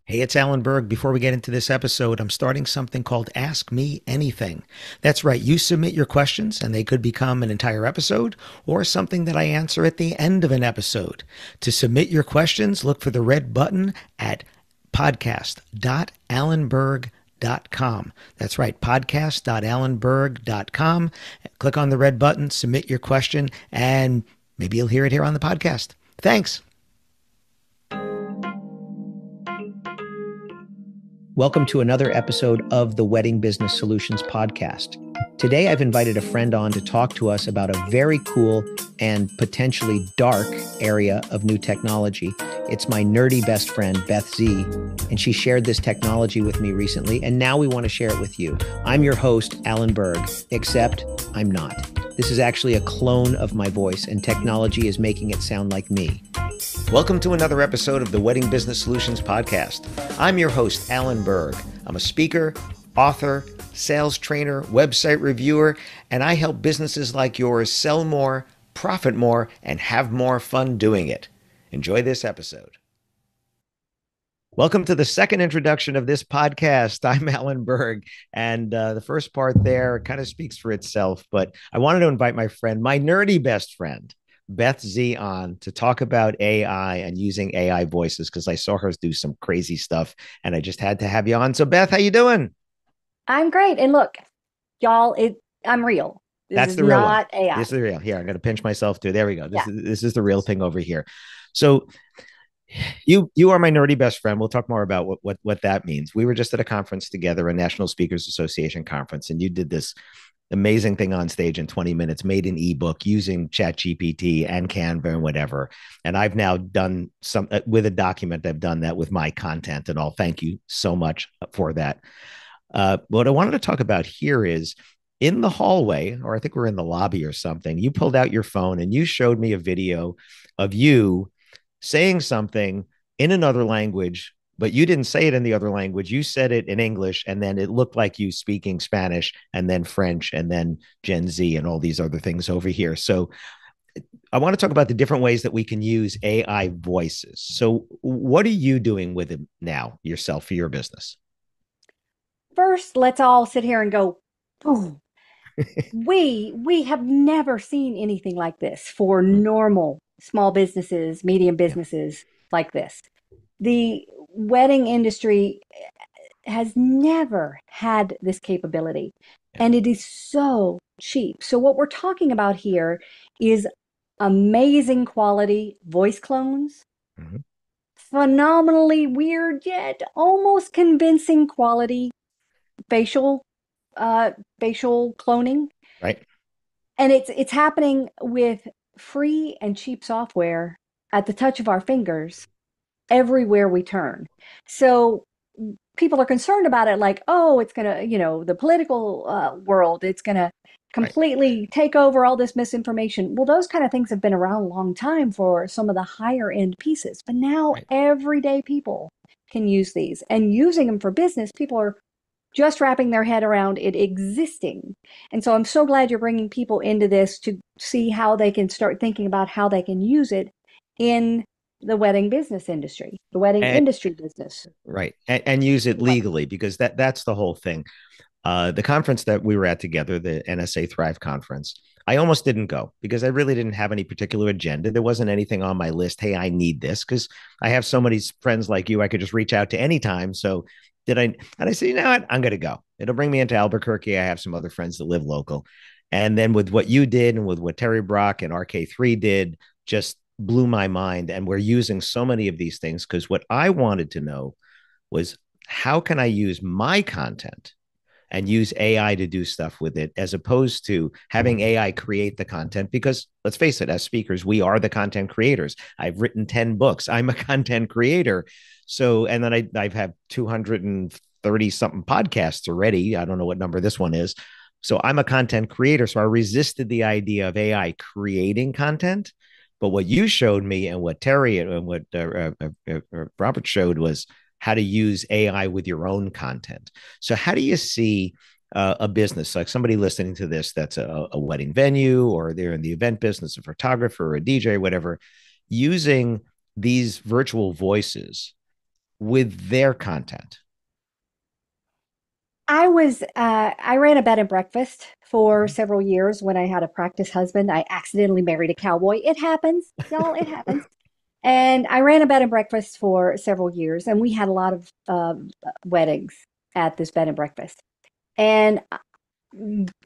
Hey, it's Alan Berg. Before we get into this episode, I'm starting something called Ask Me Anything. That's right. You submit your questions and they could become an entire episode or something that I answer at the end of an episode. To submit your questions, look for the red button at podcast.alanberg.com. That's right, podcast.alanberg.com. Click on the red button, submit your question, and maybe you'll hear it here on the podcast. Thanks. Welcome to another episode of the Wedding Business Solutions podcast. Today, I've invited a friend on to talk to us about a very cool and potentially dark area of new technology. It's my nerdy best friend, Beth Z, and she shared this technology with me recently, and now we want to share it with you. I'm your host, Alan Berg, except I'm not. This is actually a clone of my voice, and technology is making it sound like me. Welcome to another episode of the Wedding Business Solutions podcast. I'm your host, Alan Berg. I'm a speaker, author, sales trainer, website reviewer, and I help businesses like yours sell more, profit more, and have more fun doing it. Enjoy this episode. Welcome to the second introduction of this podcast. I'm Alan Berg, and the first part there kind of speaks for itself, but I wanted to invite my friend, my nerdy best friend, Beth Z, on to talk about AI and using AI voices because I saw her do some crazy stuff and I just had to have you on. So Beth, how you doing? I'm great. And look, y'all, I'm real. This That's is the real one. not AI. This is the real. Here, I'm going to pinch myself too. There we go. This Yeah. is this is the real thing over here. So you are my nerdy best friend. We'll talk more about what that means. We were just at a conference together, a National Speakers Association conference, and you did this amazing thing on stage in 20 minutes, made an ebook using ChatGPT and Canva and whatever. And I've now done some with a document. I've done that with my content and all. Thank you so much for that. What I wanted to talk about here is in the hallway, or I think we're in the lobby or something. You pulled out your phone and you showed me a video of you saying something in another language, but you didn't say it in the other language. You said it in English, and then it looked like you speaking Spanish, and then French, and then Gen Z, and all these other things over here. So I want to talk about the different ways that we can use AI voices. So, what are you doing with it now yourself for your business? First, let's all sit here and go, oh, we have never seen anything like this for normal small businesses, medium Yeah. businesses like this. The wedding industry has never had this capability, Yeah. and it is so cheap. So what we're talking about here is amazing quality voice clones, Mm-hmm. phenomenally weird yet almost convincing quality facial facial cloning, Right. and it's happening with free and cheap software at the touch of our fingers everywhere we turn. So people are concerned about it, like, oh, it's gonna, the political world, it's gonna Right. completely take over all this misinformation. Well, those kind of things have been around a long time for some of the higher end pieces, but now Right. everyday people can use these, and using them for business, people are just wrapping their head around it existing. And so I'm so glad you're bringing people into this to see how they can start thinking about how they can use it in the wedding business industry, the wedding And, industry business. right. And use it legally because that's the whole thing. The conference that we were at together, the NSA Thrive conference, I almost didn't go because I really didn't have any particular agenda. There wasn't anything on my list. Hey, I need this because I have so many friends like you. I could just reach out to anytime. So did I? And I said, you know what? I'm going to go. It'll bring me into Albuquerque. I have some other friends that live local. And then with what you did and with what Terry Brock and RK3 did, just blew my mind. And we're using so many of these things because what I wanted to know was how can I use my content and use AI to do stuff with it, as opposed to having AI create the content. Because let's face it, as speakers, we are the content creators. I've written 10 books. I'm a content creator. So, and then I've had 230 something podcasts already. I don't know what number this one is. So I'm a content creator. So I resisted the idea of AI creating content. But what you showed me and what Terry and what Robert showed was how to use AI with your own content. So, how do you see a business like somebody listening to this that's a wedding venue or they're in the event business, a photographer or a DJ, whatever, using these virtual voices with their content? I ran a bed and breakfast for several years when I had a practice husband. I accidentally married a cowboy. It happens, y'all, it happens. And I ran a bed and breakfast for several years, and we had a lot of weddings at this bed and breakfast. And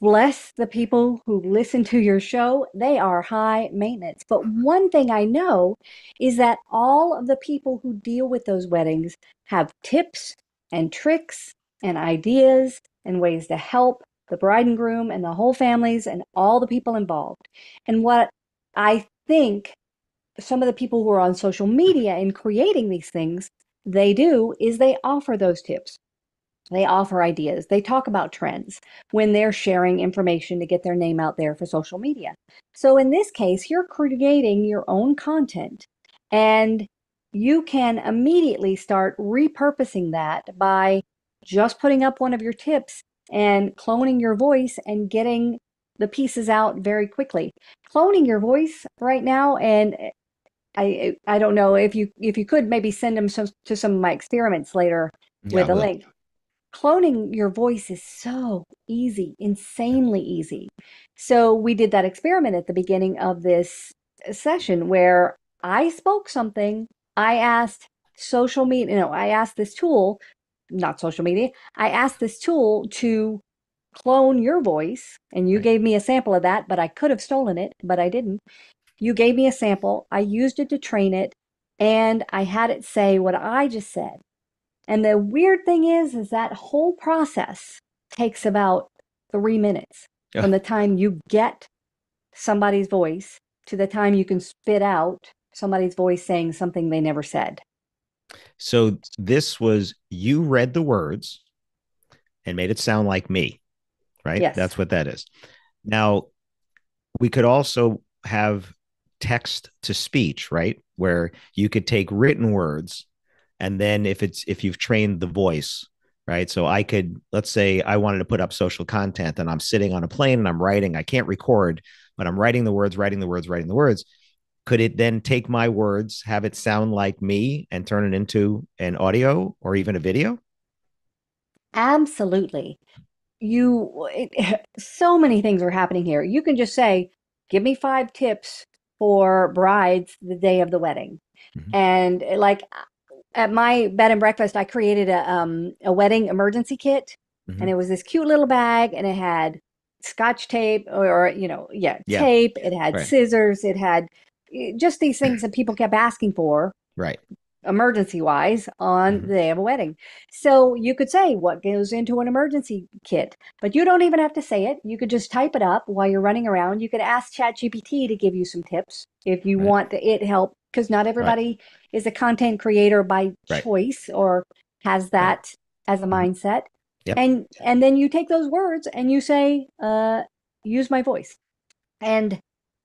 bless the people who listen to your show, they are high maintenance. But one thing I know is that all of the people who deal with those weddings have tips and tricks and ideas and ways to help the bride and groom and the whole families and all the people involved. And what I think some of the people who are on social media and creating these things, they do is they offer those tips. They offer ideas. They talk about trends when they're sharing information to get their name out there for social media. So in this case, you're creating your own content and you can immediately start repurposing that by just putting up one of your tips and cloning your voice and getting the pieces out very quickly. Cloning your voice right now, and I don't know if you could maybe send them to some of my experiments later Yeah, I with a will. link. Cloning your voice is so easy, insanely easy. So we did that experiment at the beginning of this session where I spoke something. I asked social media, I asked this tool, not social media, I asked this tool to clone your voice, and you Right. gave me a sample of that, but I could have stolen it, but I didn't. You gave me a sample. I used it to train it, and I had it say what I just said. And the weird thing is that whole process takes about 3 minutes from Ugh. the time you get somebody's voice to the time you can spit out somebody's voice saying something they never said. So this was you read the words and made it sound like me, right? Yes. That's what that is. Now, we could also have text to speech, right? Where you could take written words and then if you've trained the voice, right? So I could, let's say I wanted to put up social content and I'm sitting on a plane and I'm writing, I can't record, but I'm writing the words, writing the words, writing the words. Could it then take my words, have it sound like me and turn it into an audio or even a video? Absolutely. So many things are happening here. You can just say, give me 5 tips for brides the day of the wedding. Mm-hmm. And like at my bed and breakfast, I created a wedding emergency kit, Mm-hmm. and it was this cute little bag, and it had scotch tape or yeah, Yeah. tape. It had Right. scissors. It had just these things that people kept asking for Right. emergency wise on Mm-hmm. the day of a wedding. So you could say what goes into an emergency kit, but you don't even have to say it. You could just type it up while you're running around. You could ask ChatGPT to give you some tips if you Right. want it help, because not Right. everybody is a content creator by Right. choice or has Right. that as a Mm-hmm. mindset. Yep. And then you take those words and you say, use my voice. And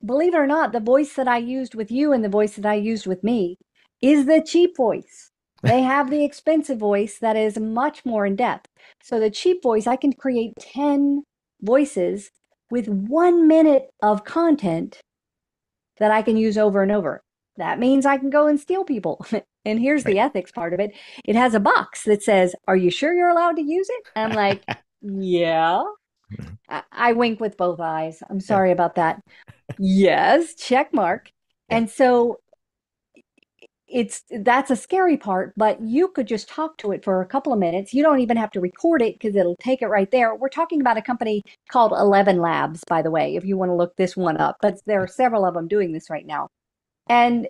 believe it or not, the voice that I used with you and the voice that I used with me is the cheap voice. They have the expensive voice that is much more in depth. So the cheap voice, I can create 10 voices with 1 minute of content that I can use over and over. That means I can go and steal people. And here's the Right. ethics part of it. It has a box that says, are you sure you're allowed to use it? I'm like, yeah. I wink with both eyes. I'm Yeah. sorry about that. Yes, check mark. Yeah. And so that's a scary part, but you could just talk to it for a couple of minutes. You don't even have to record it because it'll take it right there. We're talking about a company called 11 Labs, by the way, if you want to look this one up, but there are several of them doing this right now. And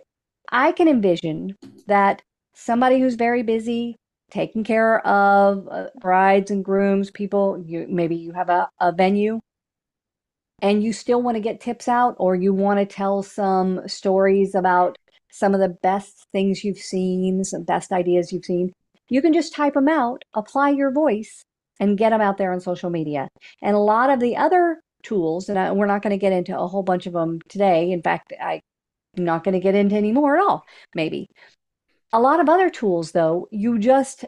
I can envision that somebody who's very busy taking care of brides and grooms, people, maybe you have a venue and you still want to get tips out, or you want to tell some stories about some of the best things you've seen, some best ideas you've seen, you can just type them out, apply your voice, and get them out there on social media. And a lot of the other tools, and we're not going to get into a whole bunch of them today. In fact, I'm not going to get into any more at all, maybe. A lot of other tools, though, you just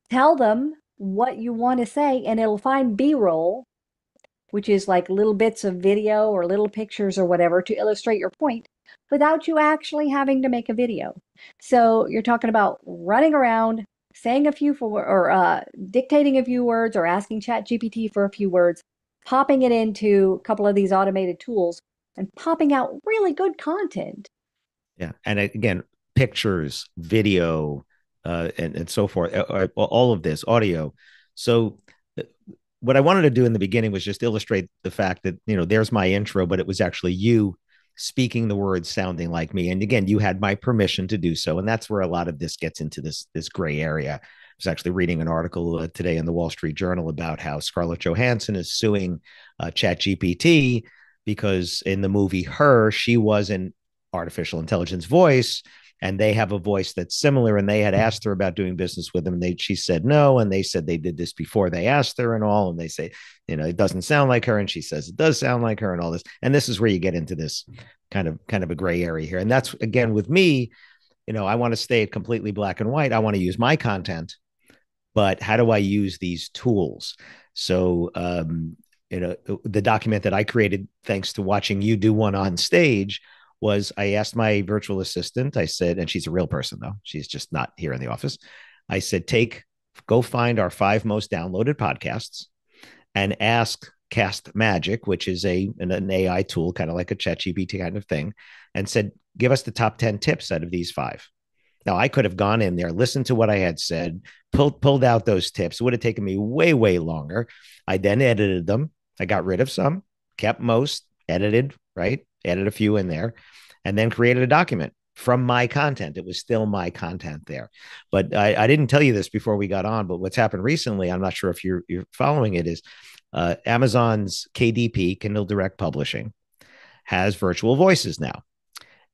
tell them what you want to say, and it'll find B-roll, which is like little bits of video or little pictures or whatever to illustrate your point without you actually having to make a video. So you're talking about running around, saying a few for or dictating a few words or asking ChatGPT for a few words, popping it into a couple of these automated tools and popping out really good content. Yeah. And again, pictures, video, and so forth, all of this, audio. So, what I wanted to do in the beginning was just illustrate the fact that, there's my intro, but it was actually you speaking the words sounding like me. And again, you had my permission to do so. And that's where a lot of this gets into this gray area. I was actually reading an article today in the Wall Street Journal about how Scarlett Johansson is suing ChatGPT because in the movie Her, she was an artificial intelligence voice, and they have a voice that's similar, and they had asked her about doing business with them, and she said no, and they said they did this before they asked her and all, and they say, it doesn't sound like her, and she says it does sound like her, and all this. And this is where you get into this kind of a gray area here. And that's, again, with me, I want to stay completely black and white. I want to use my content, but how do I use these tools? So the document that I created, thanks to watching you do one on stage, was I asked my virtual assistant, I said, and she's a real person though, she's just not here in the office. I said, go find our 5 most downloaded podcasts and ask Cast Magic, which is an AI tool, kind of like a ChatGPT kind of thing, and said, give us the top 10 tips out of these 5. Now, I could have gone in there, listened to what I had said, pulled out those tips. It would have taken me way, way longer. I then edited them. I got rid of some, kept most, edited, right? Added a few in there, and then created a document from my content. It was still my content there. But I didn't tell you this before we got on, but what's happened recently, I'm not sure if you're following it, is Amazon's KDP, Kindle Direct Publishing, has virtual voices now.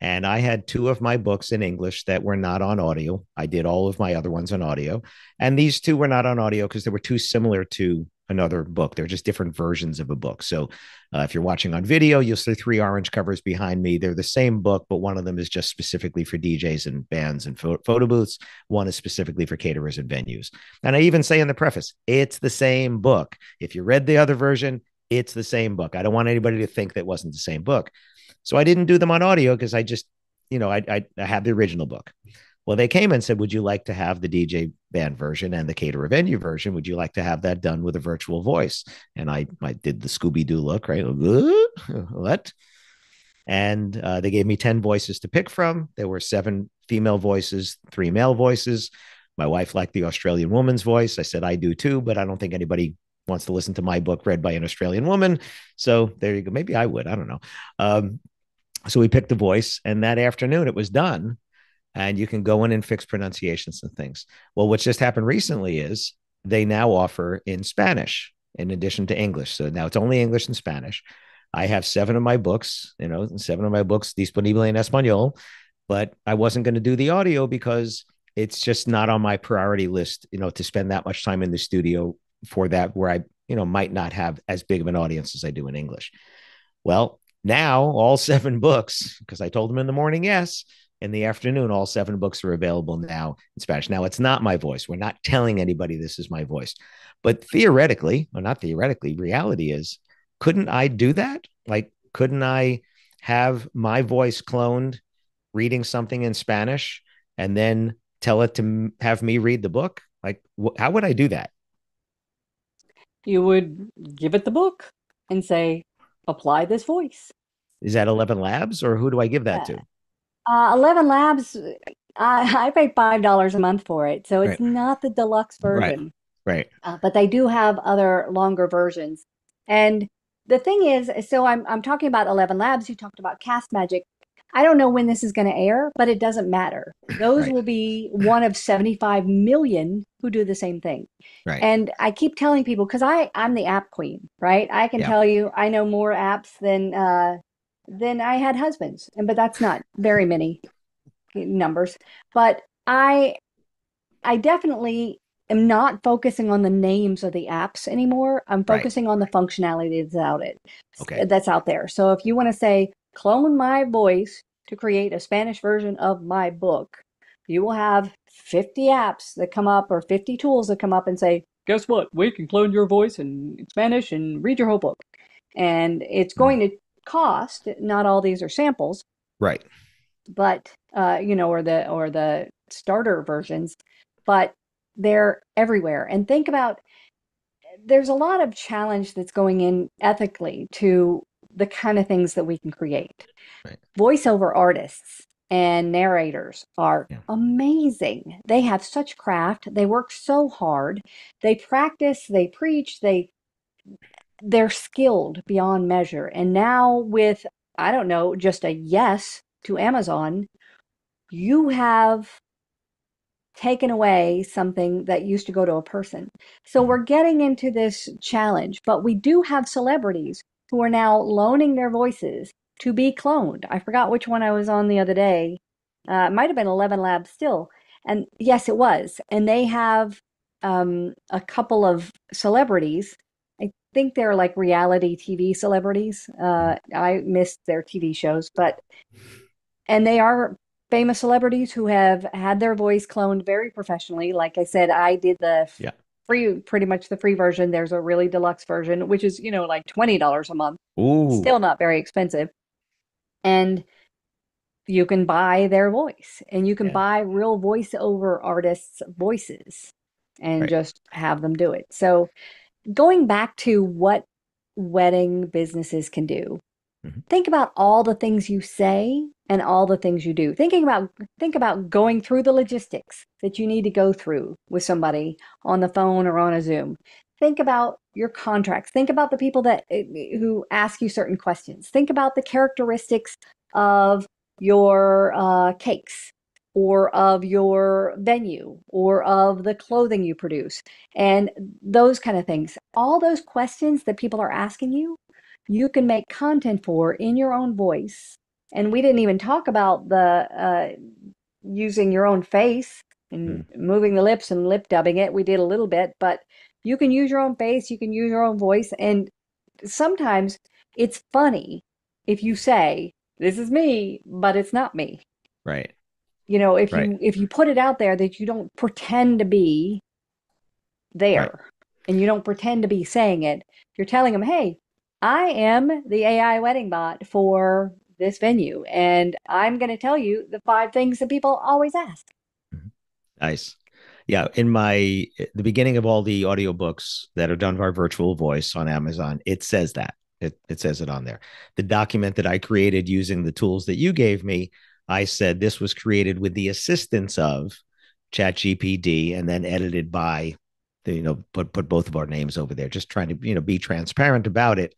And I had 2 of my books in English that were not on audio. I did all of my other ones on audio. And these 2 were not on audio because they were too similar to another book. They're just different versions of a book. So if you're watching on video, you'll see 3 orange covers behind me. They're the same book, but one of them is just specifically for DJs and bands and photo booths. One is specifically for caterers and venues. And I even say in the preface, it's the same book. If you read the other version, it's the same book. I don't want anybody to think that it wasn't the same book. So I didn't do them on audio because I just, I had the original book. Well, they came and said, would you like to have the DJ band version and the caterer venue version? Would you like to have that done with a virtual voice? And I did the Scooby-Doo look, right? What? And they gave me 10 voices to pick from. There were 7 female voices, 3 male voices. My wife liked the Australian woman's voice. I said, I do too, but I don't think anybody wants to listen to my book read by an Australian woman. So there you go. Maybe I would. I don't know. So we picked the voice, and that afternoon it was done. And you can go in and fix pronunciations and things. Well, what's just happened recently is they now offer in Spanish in addition to English. So now it's only English and Spanish. I have 7 of my books, 7 of my books disponible en español, but I wasn't going to do the audio because it's just not on my priority list, to spend that much time in the studio for that, where I, might not have as big of an audience as I do in English. Well, now all 7 books, because I told them in the morning, yes, in the afternoon, all 7 books are available now in Spanish. Now, it's not my voice. We're not telling anybody this is my voice. But theoretically, or not theoretically, reality is, couldn't I do that? Like, couldn't I have my voice cloned reading something in Spanish and then tell it to have me read the book? Like, how would I do that? You would give it the book and say, apply this voice. Is that 11 Labs, or who do I give that to? 11 Labs, I pay $5 a month for it, so it's Right. not the deluxe Right. version. Right. But they do have other longer versions. And the thing is, so I'm talking about 11 Labs. You talked about Cast Magic. I don't know when this is going to air, but it doesn't matter. Those Right. will be one of 75 million who do the same thing. Right. And I keep telling people, because I'm the app queen, right? I can Yeah. tell you I know more apps than I had husbands, but that's not very many numbers. But I definitely am not focusing on the names of the apps anymore. I'm Right. focusing on the functionality Okay. that's out there. So if you want to say clone my voice to create a Spanish version of my book, you will have 50 apps that come up or 50 tools that come up and say, guess what? We can clone your voice in Spanish and read your whole book. And it's going to cost, not all these are samples, Right. but or the starter versions, but they're everywhere. And think about, there's a lot of challenge that's going in ethically to the kind of things that we can create. Right. Voiceover artists and narrators are Yeah. amazing. They have such craft. They work so hard. They practice, they preach, they're skilled beyond measure. And now with, I don't know, just a yes to Amazon, you have taken away something that used to go to a person. So Mhm. we're getting into this challenge, but we do have celebrities who are now loaning their voices to be cloned. I forgot which one I was on the other day. It might have been 11 Labs still. And yes, it was. And they have a couple of celebrities. I think they're like reality TV celebrities. Mhm. I missed their TV shows, but and they are famous celebrities who have had their voice cloned very professionally. Like I said, I did the Yeah. free, pretty much the free version. There's a really deluxe version, which is, like $20 a month. Ooh. Still not very expensive. And you can buy their voice and you can Yeah. buy real voiceover artists' voices and Right. just have them do it. So going back to what wedding businesses can do, Mhm. think about all the things you say and all the things you do. Think about going through the logistics that you need to go through with somebody on the phone or on a Zoom. Think about your contracts. Think about the people that who ask you certain questions. Think about the characteristics of your cakes or of your venue or of the clothing you produce and those kind of things. All those questions that people are asking you, you can make content for in your own voice. And we didn't even talk about the using your own face and Mhm. moving the lips and lip dubbing it. We did a little bit, but you can use your own face, you can use your own voice, and sometimes it's funny if you say, "This is me," but it's not me. Right. If Right. you put it out there that you don't pretend to be Right. there and you don't pretend to be saying it, you're telling them, hey, I am the AI wedding bot for this venue, and I'm going to tell you the 5 things that people always ask. Mhm. Nice. Yeah, in the beginning of all the audiobooks that are done by virtual voice on Amazon, it says that. It says it on there. The document that I created using the tools that you gave me, I said this was created with the assistance of ChatGPT and then edited by put both of our names over there, just trying to, be transparent about it.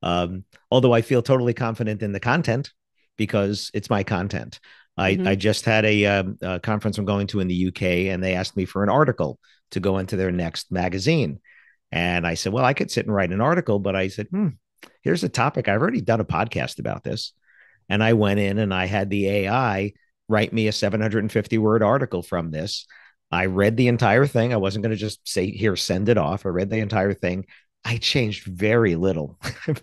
Although I feel totally confident in the content because it's my content. I Mm-hmm. just had a conference I'm going to in the UK, and they asked me for an article to go into their next magazine. And I said, well, I could sit and write an article, but I said, here's a topic. I've already done a podcast about this. And I went in and I had the AI write me a 750 word article from this. I read the entire thing. I wasn't going to just say, here, send it off. I read the entire thing. I changed very little,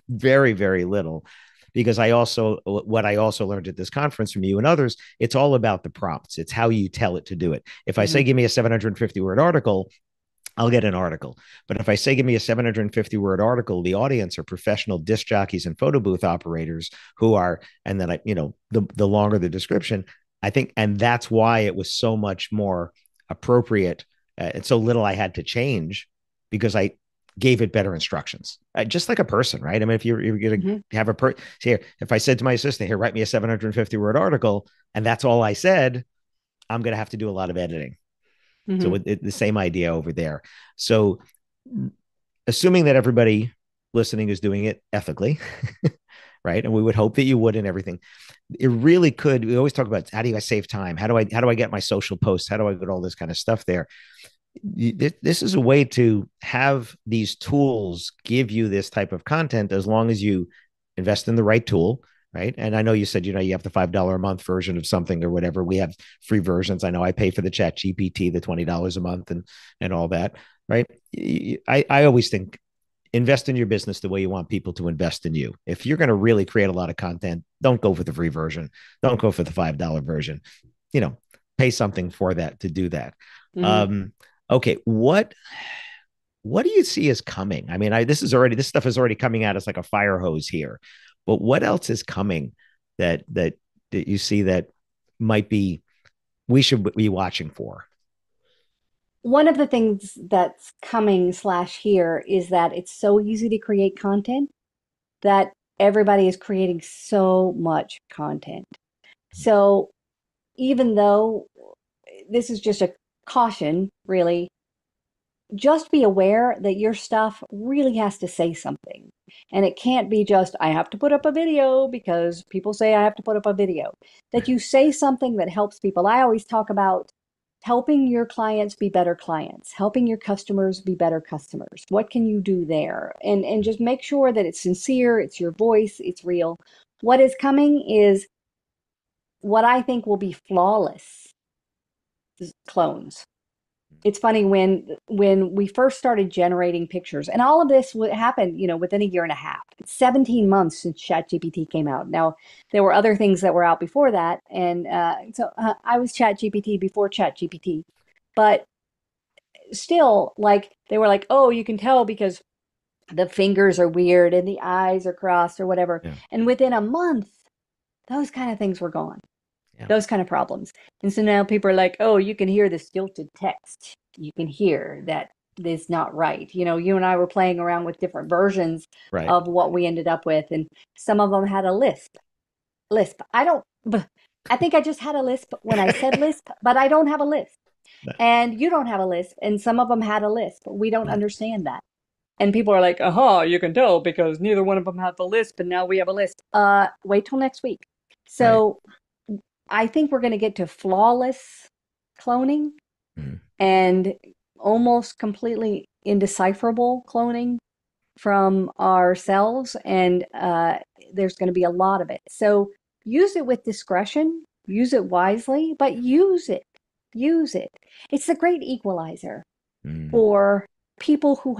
very, very little, because what I also learned at this conference from you and others, it's all about the prompts. It's how you tell it to do it. If I Mm-hmm. say, give me a 750 word article, I'll get an article. But if I say, give me a 750-word article, the audience are professional disc jockeys and photo booth operators who are, and then the longer the description, I think, and that's why it was so much more appropriate and so little I had to change because I gave it better instructions, just like a person, right? I mean, if you're going Mm-hmm. to have here, if I said to my assistant, here, write me a 750-word article, and that's all I said, I'm going to have to do a lot of editing. So Mm-hmm. the same idea over there. So assuming that everybody listening is doing it ethically, right? And we would hope that you would and everything. It really could. We always talk about how do I save time? How do I get my social posts? How do I get all this kind of stuff there? This is a way to have these tools give you this type of content as long as you invest in the right tool, right? And I know you said, you have the $5 a month version of something or whatever. We have free versions. I know I pay for the chat GPT, the $20 a month and all that, right? I always think invest in your business the way you want people to invest in you. If you're going to really create a lot of content, don't go for the free version. Don't go for the $5 version. You know, pay something for that to do that. Mm-hmm. Um, okay, what do you see as coming? I mean, this stuff is already coming at us like a fire hose here. But what else is coming that you see that might be we should be watching for? one of the things that's coming slash here is that it's so easy to create content that everybody is creating so much content. So even though this is just a caution, really, just be aware that your stuff really has to say something. And it can't be just, I have to put up a video because people say I have to put up a video. That you say something that helps people. I always talk about helping your clients be better clients, helping your customers be better customers. What can you do there? And just make sure that it's sincere, it's your voice, it's real. What is coming is what I think will be flawless clones. It's funny when we first started generating pictures, and all of this would happen, within a year and a half. It's 17 months since ChatGPT came out. Now, there were other things that were out before that, and so I was ChatGPT before ChatGPT, but still, like they were like, oh, you can tell because the fingers are weird and the eyes are crossed or whatever. Yeah. And within a month, those kind of things were gone. Yeah. Those kind of problems. And so now people are like, oh, you can hear the stilted text. You can hear that is not right. You and I were playing around with different versions Right. of what we ended up with. And some of them had a lisp. Lisp. I think I just had a lisp when I said lisp, but I don't have a lisp. And you don't have a lisp. And some of them had a lisp. We don't understand that. And people are like, aha, you can tell because neither one of them had the lisp and now we have a lisp. Wait till next week. So I think we're going to get to flawless cloning and almost completely indecipherable cloning from ourselves. And there's going to be a lot of it. So use it with discretion, use it wisely, but use it. Use it. It's the great equalizer for people who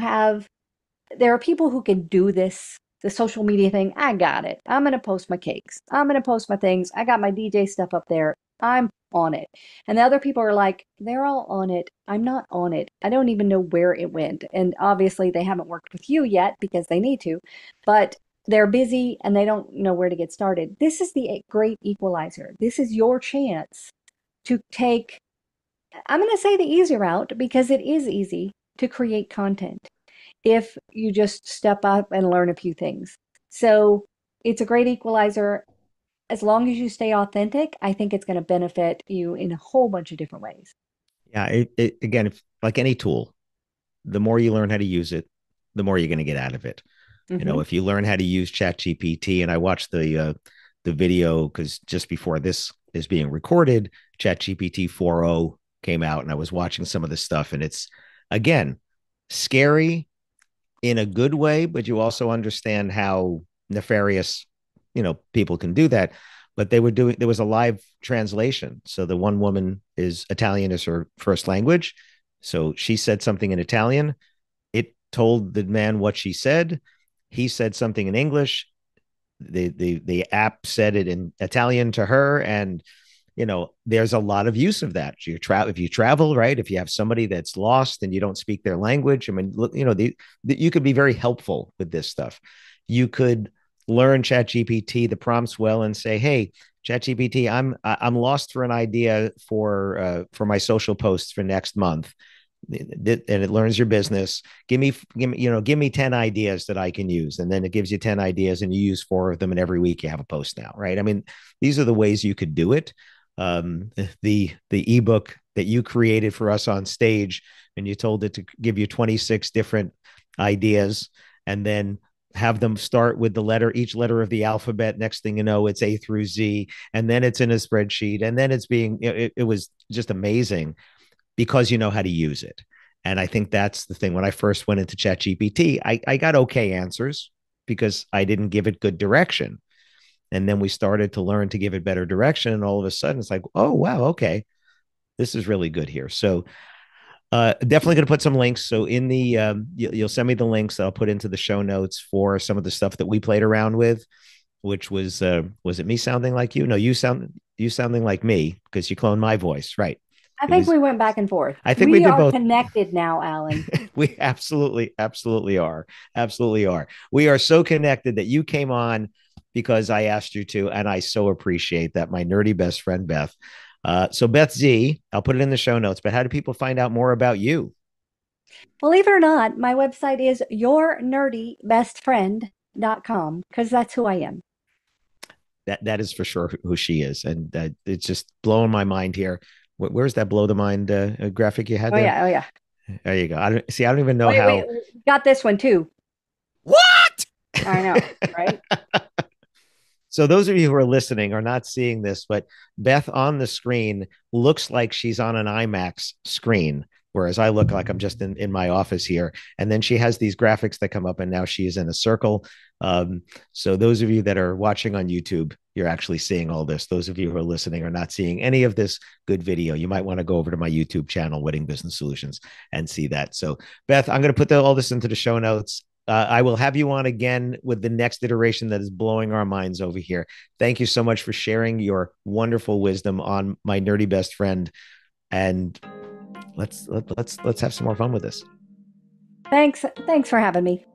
there are people who can do this, the social media thing. I got it. I'm going to post my cakes. I'm going to post my things. I got my DJ stuff up there. I'm on it. And the other people are like, they're all on it. I'm not on it. I don't even know where it went. And obviously they haven't worked with you yet because they need to, but they're busy and they don't know where to get started. This is the great equalizer. This is your chance to take, I'm going to say the easy route because it is easy to create content if you just step up and learn a few things. So it's a great equalizer. As long as you stay authentic, I think it's going to benefit you in a whole bunch of different ways. Yeah. Again, like any tool, the more you learn how to use it, the more you're going to get out of it. If you learn how to use ChatGPT, and I watched the video because just before this is being recorded, ChatGPT 4.0 came out, and I was watching some of the stuff, and it's again scary in a good way, but you also understand how nefarious, people can do that. But there was a live translation. So the one woman is Italian as her first language. So she said something in Italian. It told the man what she said. He said something in English. The app said it in Italian to her. And there's a lot of use of that. If you travel, right? If you have somebody that's lost and you don't speak their language, I mean, look, you could be very helpful with this stuff. You could learn ChatGPT the prompts well and say, "Hey, ChatGPT, I'm lost for an idea for my social posts for next month." And it learns your business. Give me 10 ideas that I can use. And then it gives you 10 ideas and you use 4 of them. And every week you have a post now, right? I mean, these are the ways you could do it. The ebook that you created for us on stage, and you told it to give you 26 different ideas and then have them start with each letter of the alphabet. Next thing you know, it's A through Z, and then it's in a spreadsheet, and then it was just amazing because you know how to use it. And I think that's the thing. When I first went into ChatGPT, I got okay answers because I didn't give it good direction. And then we started to learn to give it better direction. And all of a sudden it's like, oh, wow, okay, this is really good here. So definitely going to put some links. So you'll send me the links that I'll put into the show notes for some of the stuff that we played around with, which was it me sounding like you? No, you sounding like me because you cloned my voice. Right. I think we went back and forth. I think we We did are both. connected now, Alan. We absolutely are. Absolutely are. We are so connected that you came on because I asked you to, and I so appreciate that. My nerdy best friend, Beth. So Beth Z, I'll put it in the show notes, but how do people find out more about you? Believe it or not, my website is yournerdybestfriend.com because that's who I am. That is for sure who she is. And it's just blowing my mind here. Where's that blow the mind graphic you had Oh there? yeah, oh yeah. There you go. I don't even know Wait, how. got this one too. What? I know, right? So those of you who are listening are not seeing this, but Beth on the screen looks like she's on an IMAX screen, whereas I look like I'm just in my office here. And then she has these graphics that come up, and now she is in a circle. So those of you that are watching on YouTube, you're actually seeing all this. Those of you who are listening are not seeing any of this good video. You might want to go over to my YouTube channel, Wedding Business Solutions, and see that. So Beth, I'm going to put all this into the show notes. I will have you on again with the next iteration that is blowing our minds over here. Thank you so much for sharing your wonderful wisdom on my nerdy best friend. And let's have some more fun with this. Thanks for having me.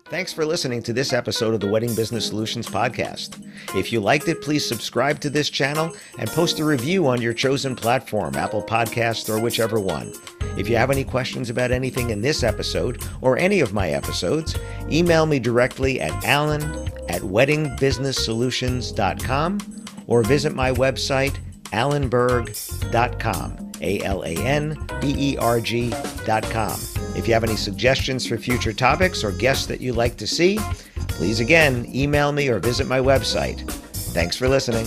Thanks for listening to this episode of the Wedding Business Solutions podcast. If you liked it, please subscribe to this channel and post a review on your chosen platform, Apple Podcasts or whichever one. If you have any questions about anything in this episode or any of my episodes, email me directly at alan@weddingbusinesssolutions.com or visit my website, alanberg.com, alanberg.com. If you have any suggestions for future topics or guests that you'd like to see, please again, email me or visit my website. Thanks for listening.